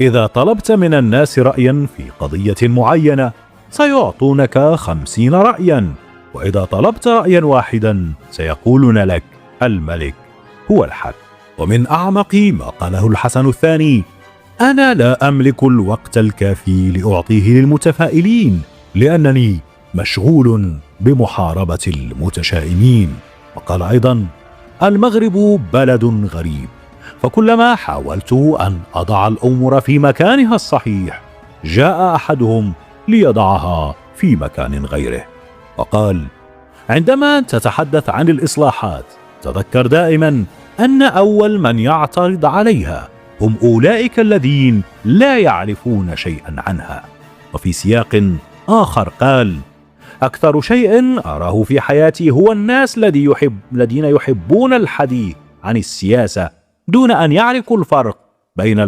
إذا طلبت من الناس رأيا في قضية معينة سيعطونك 50 رأيا، وإذا طلبت رأيا واحدا سيقولون لك الملك هو الحق. ومن أعمق ما قاله الحسن الثاني: أنا لا أملك الوقت الكافي لأعطيه للمتفائلين، لأنني مشغول بمحاربة المتشائمين. وقال أيضا: المغرب بلد غريب، فكلما حاولت أن أضع الأمور في مكانها الصحيح جاء أحدهم ليضعها في مكان غيره. وقال: عندما تتحدث عن الإصلاحات تذكر دائما أن أول من يعترض عليها هم أولئك الذين لا يعرفون شيئا عنها. وفي سياق آخر قال: أكثر شيء أراه في حياتي هو الناس الذين يحبون الحديث عن السياسة دون أن يعرفوا الفرق بين